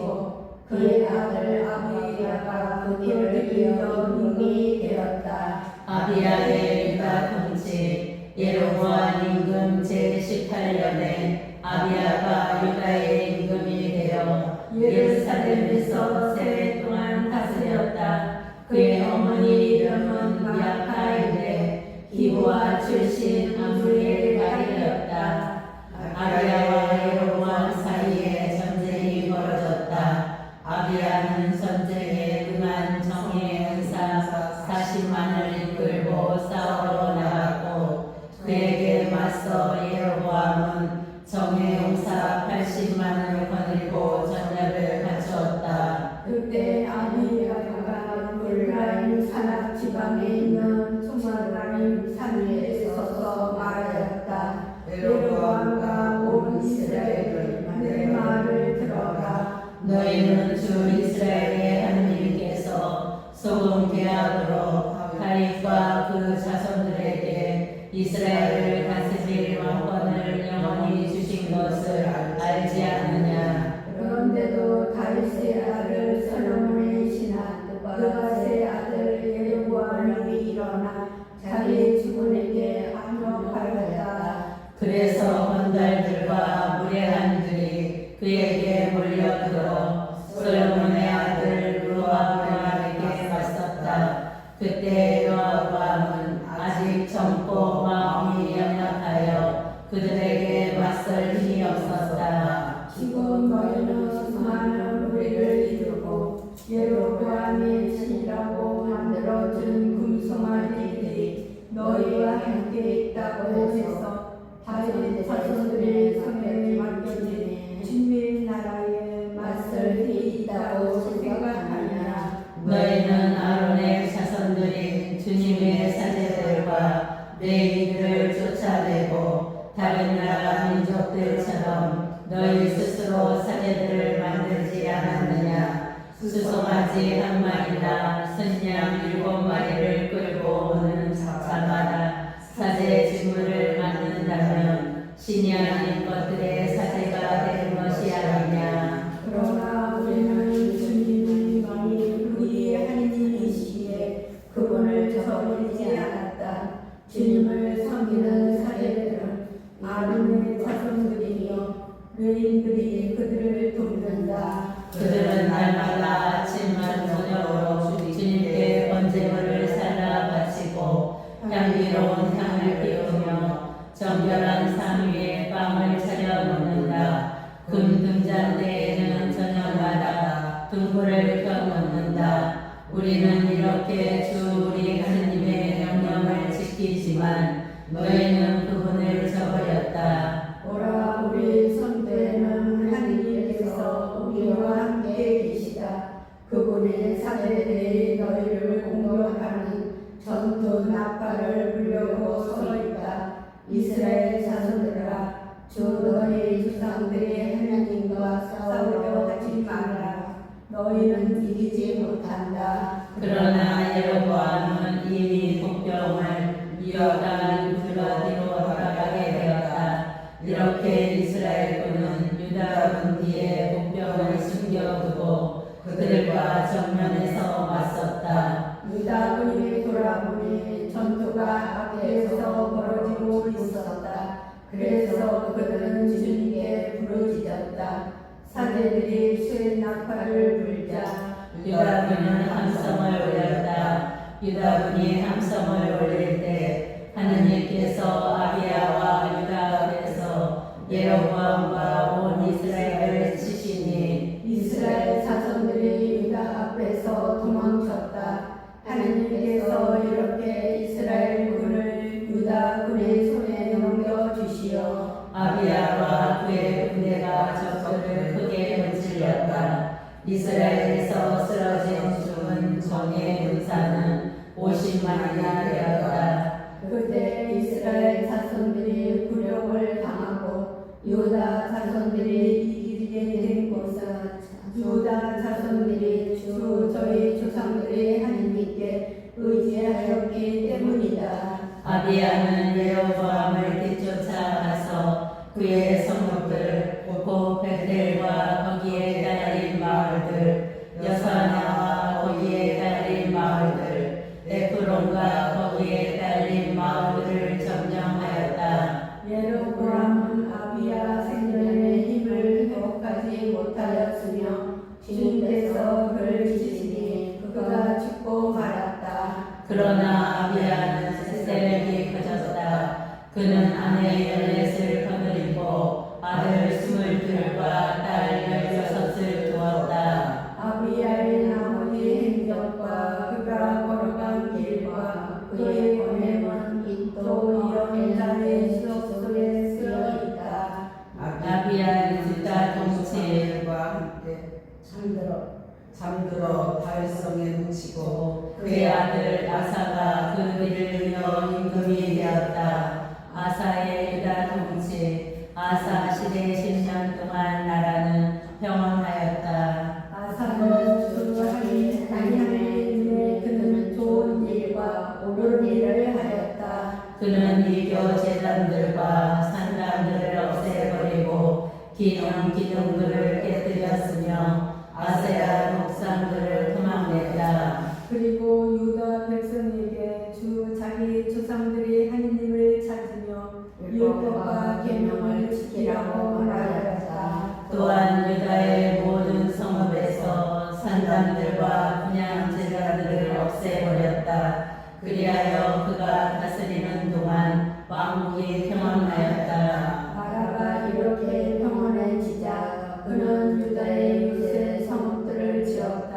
Speaker 2: 것이고 그의 아들 아비야가 그 뒤를 이어 왕이 되었다.
Speaker 3: 아비야의 유다 통치 예로보암 임금 제18년에 아비야가 유다의 임금이 되어 예루살렘에서 세 해 동안 다스렸다. 그의 어머니 이름은 야카인데 기브아 출신 암브리의 딸이었다. 아비야와 예로보암 사이에 전쟁이 벌어졌다. 아비야는 전쟁에 능한 정예 은사 40만을 이끌고 싸우러 나갔고 그에게 맞서 예로보암은 정예 용사 80만을 거느리고 전략을 갖추었다.
Speaker 2: 그때 아비야가 골라임 산악 지방에 있는 수마라임 산 위에 서서 말하였다. 여호와가 온 이스라엘을 내 말을 들어라.
Speaker 3: 너희는 주 이스라엘의 하나님께서 소금 계약으로 다윗과 그 자손들에게 이스라엘을 다스릴 왕권을 영원히 주신 것을 알지 않느냐.
Speaker 2: 그런데도 다윗의 아들 솔로몬의 신하 느바세 아들 여호와를 일어나 자기의 주군에게 압력하였다.
Speaker 3: 그래서 건달들과 무례한들이 그에게 몰려들어 솔로몬의 아들 르호보암에게 맞섰다. 그때 르호보암은 아직 젊고 마음이 연약하여 그들에게 맞설 힘이 없었다.
Speaker 2: 지금 너희는 수많은 무리를 이루고 여로보암의 신이라고 만들어준 금송아지들이 너희와 함께 있다고 해서 다윗 자손들의 성령이 맡겨진 주님의 나라에 맞설 힘이 있다고 생각하느냐.
Speaker 3: 너희는 아론의 자손들인 주님의 사제들과 레위인들을 쫓아내고 다른 나라 민족들처럼 너희 스스로 사제들을 만들지 않았느냐. 수송아지 한 마리나 순양 7마리를 끌고 오는 자마다 사제 직무를 맡는다면 신이 아닌 것들의 사제가 되는 것이 아니냐.
Speaker 2: 그러나 우리는 주님의 왕이 우리의 하나님이시기에 그분을 저버리지 않았다. 주님을 섬기는 사제들은 아론의 자손들이며 레위인들이 그들을 돕는다.
Speaker 3: 그들은 날마다 아침만 저녁으로 주님께 번제물을 살라 바치고 향기로운 향을 피우며 정결한 상 위에 빵을 차려 놓는다. 금 등잔대에는 저녁마다 등불을 켜 놓는다. 우리는 이렇게 주 우리 하느님의 명령을 지키지만 너희는 그분을 저버렸다.
Speaker 2: 오라 우리 선대는 하나님께서 우리와 함께 계시다. 그분의 사제들이 너희를 공격하는 전투 나팔을 불려고 서 있다. 이스라엘 자손들아 주 너희 조상들의 하나님과 싸우려 하지 말라. 너희는 이기지 못한다.
Speaker 3: 그러나 여로보암은 이미 복병을 이어가 유다로 돌아가게 되었다. 이렇게 이스라엘군은 유다군 뒤에 복병을 숨겨두고 그들과 정면에서 맞섰다.
Speaker 2: 유다군이 돌아보니 전투가 앞에서 벌어지고 있었다. 그래서 그들은 주님께 부르짖었다. 사제들이 쇠 나팔을 불자
Speaker 3: 유다군은 함성을 올렸다. 유다군이 함성을 올릴 때 하느님께서 아비야와 유다 앞에서 예로보암과 온 이스라엘을 치시니
Speaker 2: 이스라엘 자손들이 유다 앞에서 도망쳤다. 하나님께서 이렇게 이스라엘 군을 유다 군의 손에 넘겨주시어
Speaker 3: 아비야와 그의 군대가 적들을 크게 문질렀다. 이스라엘에서 쓰러진 죽은 정의 군사는 50만이나 되었다.
Speaker 2: 그때 이스라엘 자손들이 굴욕을 당하고 유다 자손들이 이기게 된 곳은 유다 자손들이 주 저희 조상들의 하나님께 의지하였기 때문이다.
Speaker 3: 아비야는 여로보암을 뒤쫓아가서 그의 성읍들 곧 베델과 거기에 딸린 마을 그러나 아비야는 세력이 커졌다. 그는 아내 열넷을 거느리고 아들 22과 딸 16을 두었다.
Speaker 2: 아비야의 나머지 행적과 그가 걸어간 길과 그의 보냄은 또 연자의 수록 속에 쓰여 있다.
Speaker 3: 아비야의 주자 동치과
Speaker 4: 함께 잠들어 달성에 묻히고
Speaker 3: 그의 아들 아사가 그들을 위하여 임금이 되었다. 아사의 유다 통치 아사 시대 10년 동안 나라는 평온하였다.
Speaker 2: 아사는 주하니 단양의 눈에 그는 좋은 일과 옳은 일을 하였다.
Speaker 3: 그는 이교 제단들과 산당들을 없애버리고 기둥들을 깨뜨렸으며 아세라 목상들을 토막냈다.
Speaker 2: 그리고 유다 백성에게 자기 조상들이 하느님을 찾으며 율법과 계명을 지키라고 말하였다.
Speaker 3: 또한 유다의 모든 성읍에서 산당들과 분향 제단들을 없애버렸다. 그리하여 그가 다스리는 동안 왕국이 평온하였다.
Speaker 2: 나라가 이렇게 평온해지자 그는 유다의 유세 성읍들을 지었다.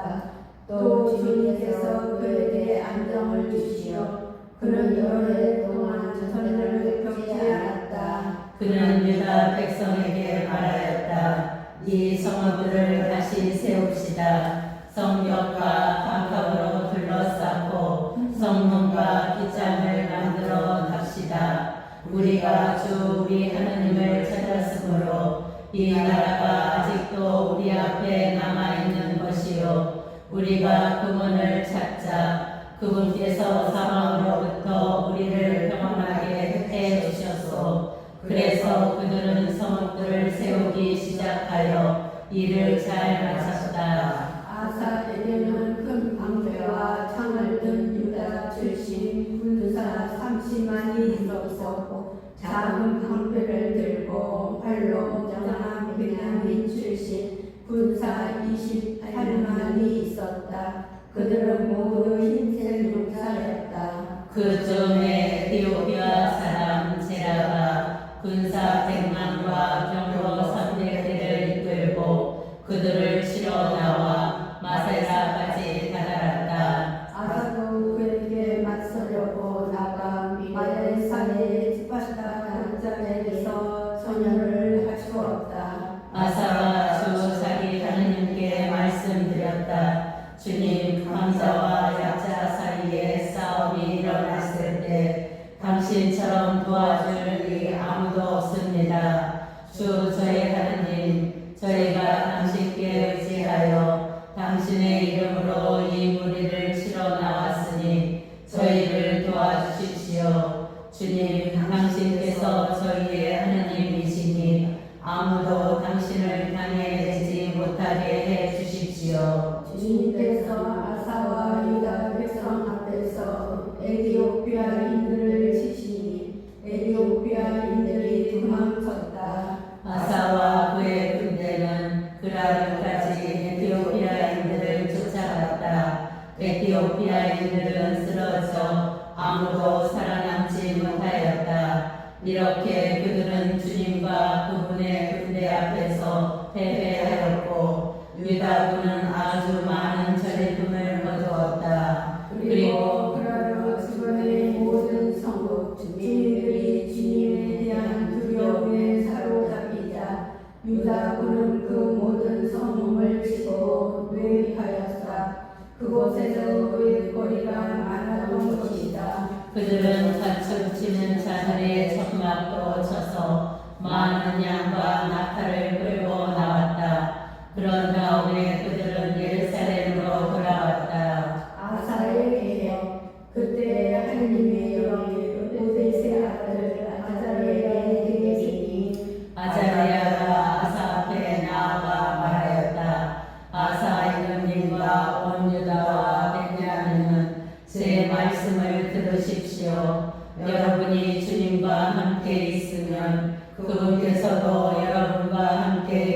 Speaker 2: 또 주님께서 그에게 안정을 주시어 그는 여러 해 동안 전쟁을 겪지 않았다.
Speaker 3: 그는 유다 백성에게 말하였다. 이 성읍들을 다시 세웁시다. 성벽과 반석으로 둘러싸고 성문과 빗장을 만들어 납시다. 우리가 주 우리 하느님을 찾았으므로 이 나라가 아직도 우리 앞에 남아있는 것이요 우리가 그분을 찾자. 그분께서 사망으로부터 우리를 평안하게 해 주셨소. 그래서 그들은 성읍들을 세우기 시작하여 일을 잘 마쳤다.
Speaker 2: 아사에게는 큰 방패와 창을 든 유다 출신 군사 30만이 있었고 작은 방패를 들고 활로 정한 베냐민 출신 군사 28만이 있었다. 그들은 모두 흰색 용사였다.
Speaker 3: 그 즈음에 에티오피아 사람 제라가 군사 100만과 병거 300대를 이끌고 그들을 치러 나와 마세라까지 다다랐다.
Speaker 2: 아사도 그에게 맞서려고 나가 마레산의 스파르타 단장에게서 소년을 갖추었다.
Speaker 3: 아사가 주 자기 하느님께 말씀드렸다. 주님, 강자와 약자 사이에 싸움이 일어났을 때 당신처럼 도와줄 이 아무도 없습니다. 주 저희 하느님, 저희가 당신께 의지하여 당신의 이름으로 이 무리를 치러 나왔으니 저희를 도와주십시오. 주님, 당신께서 저희의 하느님이시니 아무도 당신을 당해내지 못하게 해 주십시오.
Speaker 2: 주님께서 아사와 유다 백성 앞에서 에티오피아인들을 치시니 에티오피아인들이 도망쳤다.
Speaker 3: 아사와 그의 군대는 그라르까지 에티오피아인들을 쫓아갔다. 에티오피아인들은 쓰러져 아무도 살아남지 못하였다. 이렇게 그들은 주님과 그분의 군대 앞에서 패배하였고 유다군은 아주 많은 전리품을 거두었다. 그리고
Speaker 2: 그러므로 주변의 모든 성국 주민들이 주님에 대한 두려움에 사로잡히자 유다군은 그 모든 성문을 치고 뇌입하였다. 그곳에서 그의 거리가 많았던 것이다.
Speaker 3: 그들은 가축 치는 자들의 천막도 쳐서 많은 양과 낙타를 끌고 나왔다. 그런 다음에 그들은 예루살렘으로 돌아왔다.
Speaker 2: 아사의 개혁 그때 하느님의 영이 오데스의 아들 아자리아에게 계시니
Speaker 3: 아자리아가 아사 앞에 나아가 말하였다. 아사 임금님과 온 유다와 베냐민은 제 말씀을 들으십시오. 여러분이 주님과 함께 있으면 그분께서도 여러분과 함께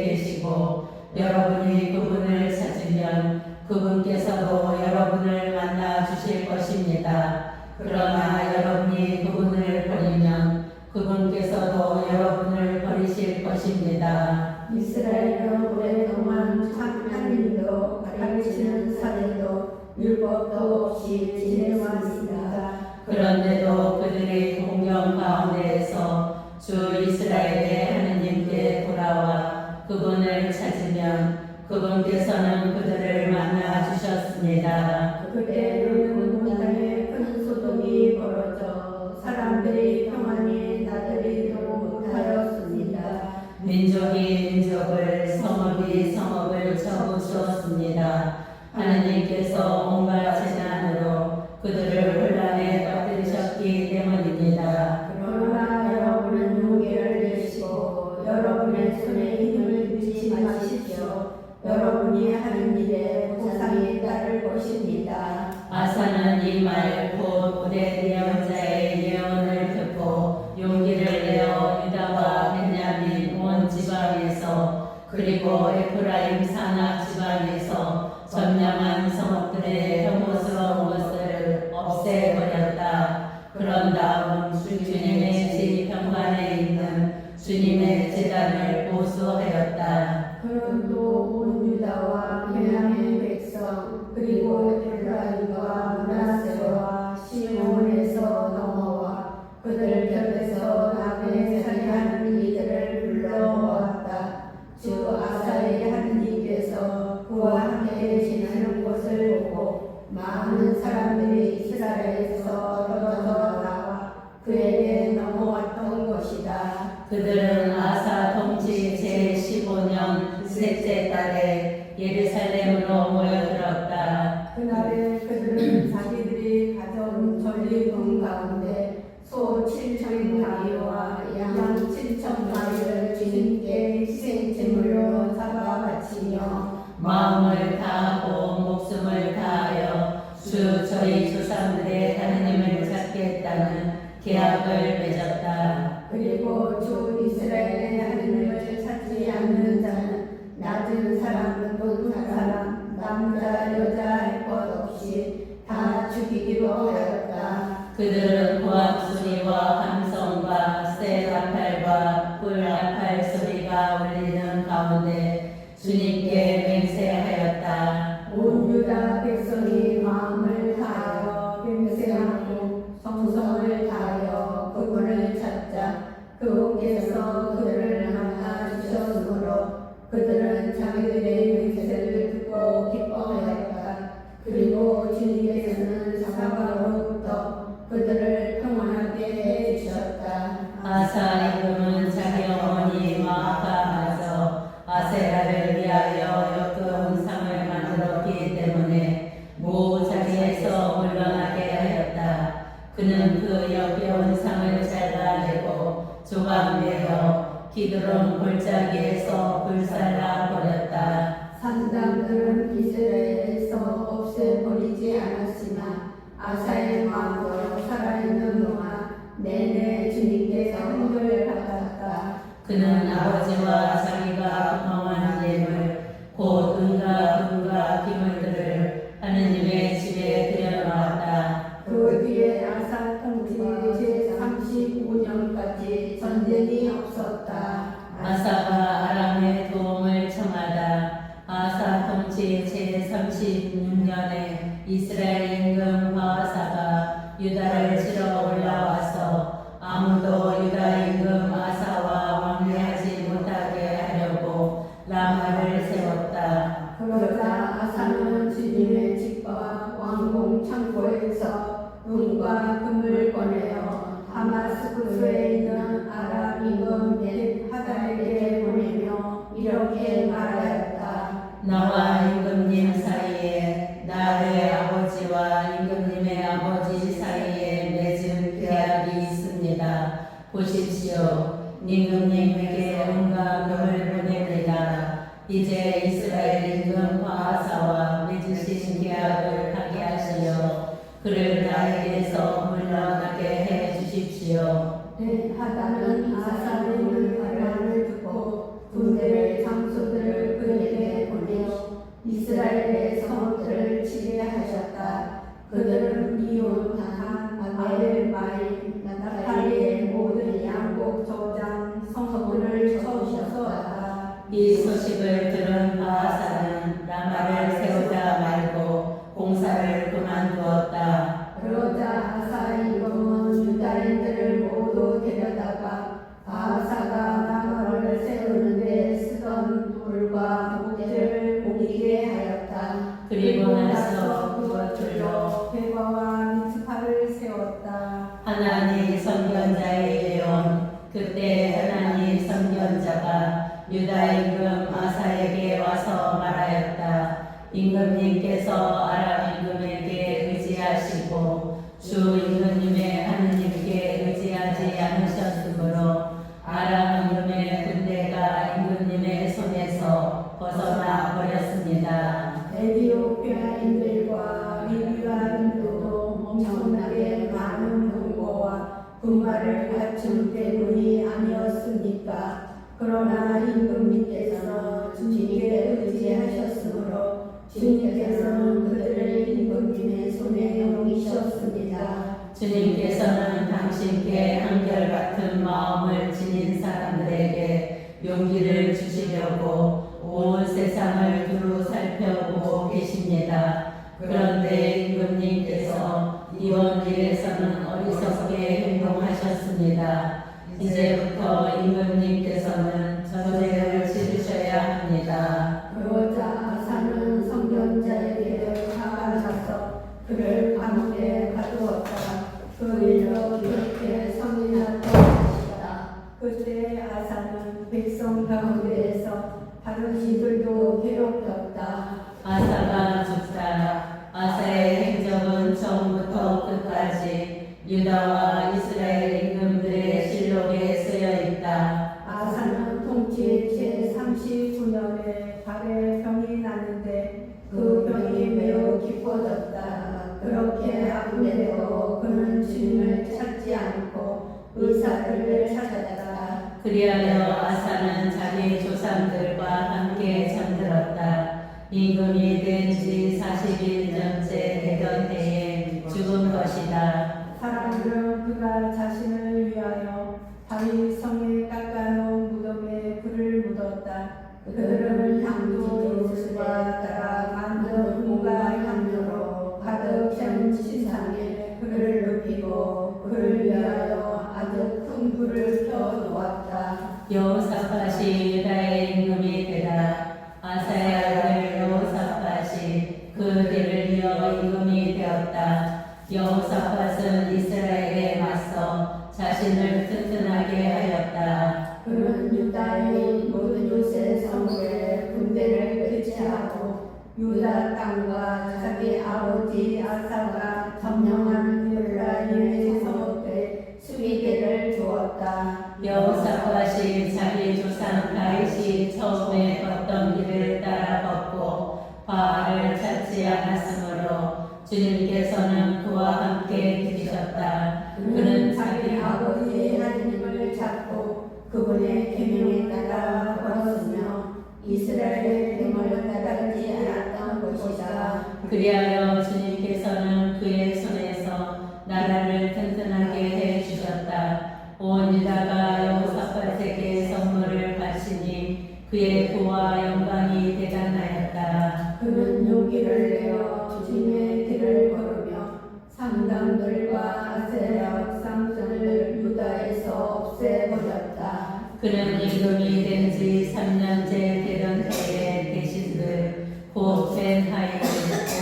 Speaker 2: 가르치는 사례도 율법도 없이 지내왔습니다.
Speaker 3: 그런데도 그들의 공경 가운데에서 주 이스라엘의 하느님께 돌아와 그분을 찾으면 그분께서는 그들을 만나 주셨습니다.
Speaker 2: 그때는 온 땅에 큰 소동이 벌어져 사람들이 평안히 나들이도 못하였습니다.
Speaker 3: 민족이 민족을 성읍이 성읍을 쳐부수었습니다. 하느님께서 온갖 재난으로 그들을 혼란에 빠뜨리셨기 때문입니다.
Speaker 2: 그러나 여러분은 용기를 내시고 여러분의 손에 힘을 믿지 마십시오. 여러분이 하는 일에 보상이 따를 것입니다.
Speaker 3: 아사는 이 말 곧 오뎃 예언자의 예언을 듣고 용기를 내어 유다와 벤야민 온 지방에서 그리고 에프라임 산악 지방에서 점령한 성읍들의 혐오스러운 것을 없애버렸다. 그런 다음 주님의 집 현관에 있는 주님의 제단을 보수하였다.
Speaker 2: 그는 또 온 유다와 베냐민 백성 그리고 에프라임과 므낫세와 시므온에서 넘어와 그들 곁에서 남의 살해하는 이들을 불러모았다. 주 아사의 하느님께서 그와 함께 지내는 것을 보고 많은 사람들이 이스라엘에서 떨어져 나와 그에게 넘어왔던 것이다.
Speaker 3: 그들은 아사 통치 제15년 셋째 달에 예루살렘으로 모여들었다.
Speaker 2: 그날에 그들은 자기들이 가져온 전리품 가운데 소 7,000마리와 양 7,000마리를 주님께 희생제물로 잡아 바치며
Speaker 3: 마음을 다하고 목숨을 다하여 주 저희 조상들의 하느님을 찾겠다는 계약을 맺었다.
Speaker 2: 그리고 주 이스라엘의 하느님을 찾지 않는 자는 낮은 사람, 높은 사람, 남자, 여자 할 것 없이 다 죽이기로 하였다.
Speaker 3: 그들은 고함 소리와 함성과 새 나팔과 꿀 나팔 소리가 울리는 가운데 주님께 맹세하였다.
Speaker 2: 온 유다 백성이 마음을 다하여 맹세하고 정성을 다하여 그분을 찾자. 그분께서 그들을 만나 주셨으므로 그들은 자기들의 맹세를 듣고 기뻐하였다. 그리고 주님께서는 사방으로부터 그들을 평안하게 해주셨다.
Speaker 3: 아사 이금은 자기 어머니 마아카마저 아세라를 위하여 역겨운 상을 만들었기 때문에 무자리에서 물러나게 하였다. 그는 그 역겨운 상을 잘라내고 조각내어 기드론 골짜기에서 불살라 버렸다.
Speaker 2: 산당들은 이스라엘에서 없애버리지 않았으나 아사의 마음으로 살아있는 동안 내내 주님께서 은혜를 받았다.
Speaker 3: 그는 아버지와 자기가 범한 예물 곧 은과 기물들을 하느님의 집에 들여놓았다.
Speaker 2: 그 뒤에 아사 통치 제35년까지 전쟁이 없었다.
Speaker 3: 아사가 아람의 도움을 청하다. 아사 통치 제36년에 이스라엘 임금 바아사가 유다를 치러 올라와서 아무도 유다 임금 아사와 왕래하지 못하게 하려고 라마를 세웠다.
Speaker 2: 그러자 아사는 주님의 집과 왕궁 창고에서 은과 금을 꺼내어 다마스쿠스에 있는 아람 임금 벳하달에게 보내며 이렇게 말하였다.
Speaker 3: 나와 임금님 사이에 나의 아버지와 임금님의 아버지 사이에 맺은 계약이 있습니다. 보십시오. 임금님에게 은과 금을 보냅니다. 이제 이스라엘 임금 바아사와 맺으신 계약을 하게 하시어 그를 나에게서 물러나게 해 주십시오.
Speaker 2: 벳하달은 아사의 말을 듣고 군대를 장소들을 그에게 보내어 이스라엘의 성읍들을 치게 하셨다. 그들은 이온, 단, 아벨, 마임, 나탈리의 모든 양곡, 저장, 성읍들을 쳐주셨다.
Speaker 3: 이 소식을 들은 바아사는 라마를 세우자 그리고 나서 그것들로
Speaker 2: 베바와 미츠파를 세웠다.
Speaker 3: 하나님 선견자의 예언. 그때 하나님 선견자가 유다 임금 아사에게 와서 말하였다. 임금님께서 아람 임금에게 의지하시고 주 임금님의 하느님께 의지하지 않으셨으므로 아람 임금의 군대가 임금님의 손에서 벗어나 버렸습니다.
Speaker 2: 에티오피아인들과 리비아인들도 엄청나게 많은 분고와 분가를 갖춘 때문이 아니었습니까? 그러나 임금님께서 주님께 의지하셨으므로 주님께서는 그들을 임금님의 손에 넘기셨습니다.
Speaker 3: 주님께서는 당신께 한결같은 마음을 지닌 사람들에게 용기를 주시려고 온 세상을 두루 살펴보고 계십니다. 그런데 임금님께서 이번 일에서는 어리석게 행동하셨습니다. 이제부터 임금님께서는 전쟁을 치르셔야 합니다.
Speaker 2: 그러자 아사는 선견자에게 화가 나서 그를 감옥에 가두었다. 그 일로 그렇게 성이 났던 것이다. 그때 아사는 백성 가운데에서 다른 이들도 괴롭혔다.
Speaker 3: 아사가 죽자. 아사의 행적은 처음부터 끝까지 유다와 이스라엘 임금들의 실록에 쓰여 있다.
Speaker 2: 아사는 통치 제39년에 발에 병이 났는데 그 병이 매우 깊어졌다. 그렇게 아픈데도 그는 주님을 찾지 않고 의사들을 찾았다.
Speaker 3: 그리하여 아사는 자기 조상들과 함께 잠들었다. 임금이 된 지 40일년째 되던 해에 죽은 것이다.
Speaker 2: 사람들은 그가 자신을 위하여 다윗 성에 깎아놓은 무덤에 불을 묻었다. 그들은 향도 요술과 따라 만든 온갖 향료로 가득 찬 신상에 불을 높이고 그를 위하여 아주 큰 불을 펴놓았다.
Speaker 3: 여호사밧이 유다의 임금이 되다. 아사의 아들 여호사밧이 그 뒤를 이어 임금이 되었다. 여호사밧은 이스라엘에 맞서 자신을 튼튼하게 하였다.
Speaker 2: 그는 유다의 모든 요새 성읍에 군대를 배치하고 유다 땅과 자기 아버지 아사가 점령한 율라임의 성읍에 수비대를 두었다.
Speaker 3: 여호사밧이 자기 조상 다윗이 처음에 걷던 길을 따라 걷고 바알을 찾지 않았으므로 주님께서는 그와 함께 계셨다.
Speaker 2: 그는 자기 아버지의 하나님을 찾고 그분의 계명에 따라 걸었으며 이스라엘의 계명을 따르지 않았던 것이다.
Speaker 3: 그리하여 주님께서는 그의 손에서 나라를 튼튼하게 해 주셨다. 온 유다가 여호사밧에게 선물을 바치니 그의 부와 영광이 대단하였다.
Speaker 2: 그는 용기를 내어 주님의 길을 걸으며 상당들과 아세라 쌍전을 유다에서 없애버렸다.
Speaker 3: 그는 임금이 된 지 3년째 되던 해에 대신들 곧 벤하임,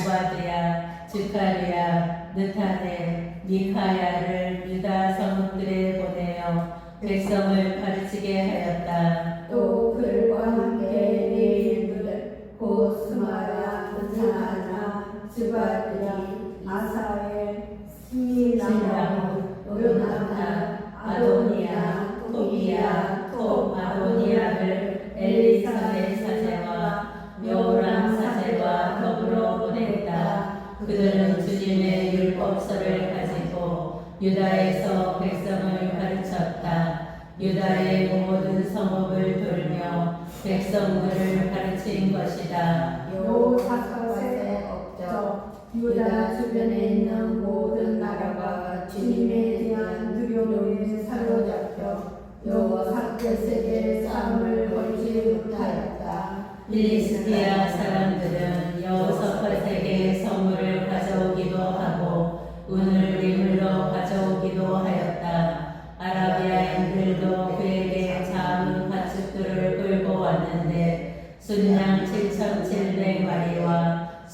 Speaker 3: 오바드야, 즈카리야, 느타넬, 미카야를 유다 성읍들에 보내어 백성을 가르치게 하였다.
Speaker 2: 또 그들과 함께 레위인들 곧 스마야, 느타나, 즈바드야, 아사엘, 스미라몬, 요나탄, 아도니야, 토비야, 아도니아를 엘리사의 사제와 요람 사제와 더불어 보냈다.
Speaker 3: 그들은 주님의 율법서를 가지고 유다에서 백성을 가르쳤다. 유다의 모든 성읍을 돌며 백성들을 가르친 것이다.
Speaker 2: 요사밧의 업적 유다 주변에 있는 모든 나라가 주님에 대한 두려움에 사로잡혀 요사밧에게 싸움을 걸지 못하였다.
Speaker 3: 필리스티아 사람들은 여호사밧에게 선물을 가져오기도 하고 운을 예물로 가져오기도 하였다. 아라비아인들도 그에게 작은 가축들을 끌고 왔는데 순양 7,700마리와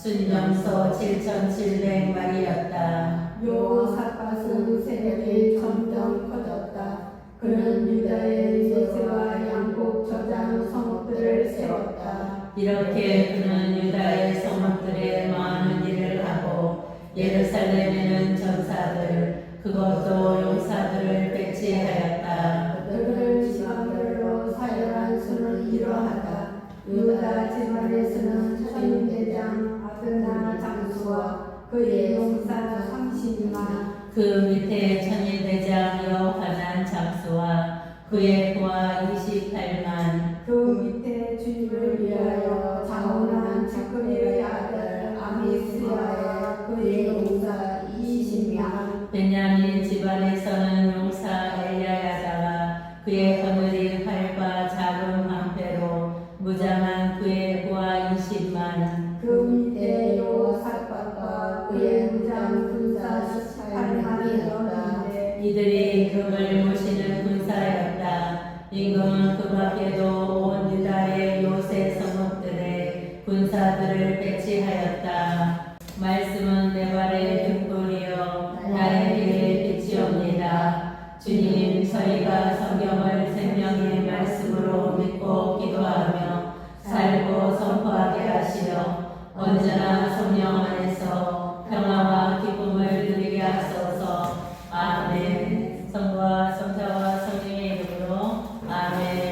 Speaker 3: 순정소 7,700마리였다.
Speaker 2: 요사밧은 세력이 점점 커졌다. 그는 유다의 요새와 양곡 저장 성읍들을 세웠다.
Speaker 3: 이렇게 그는 유다의 성읍들에 많은 일을 하고 예루살렘에는 전사들 그것도 용사들을 배치하였다.
Speaker 2: 그들 지방별로 사열한 수는 이러하다. 유다 지방에서는 천인대장 아드나 장수와 그의 용사 30만
Speaker 3: 그 밑에 천일대장 여호하난 장수와 그의 부하 28만
Speaker 2: 그 밑에 주님을 위하여 자원한 자크리의 아들 아미스야의 그의 용사 20명
Speaker 3: 베냐민 집안에서는 용사 엘야야다가 그의 거느린 활과 작은 방패로 무장한 그의 부하 20만
Speaker 2: 그 밑에 요사밧과 그의 무장 군사 18만이었는데
Speaker 3: 이들이 임금을 모시는 군사였다. 임금은 그 밖에도 온 유다의 요새 성읍들에 군사들을 배치하였다. 말씀은 내 발의 등불이요 나의 길의 빛이옵니다. 주님, 저희가 성경을 생명의 말씀으로 믿고 기도하며 살고 선포하게 하시려 언제나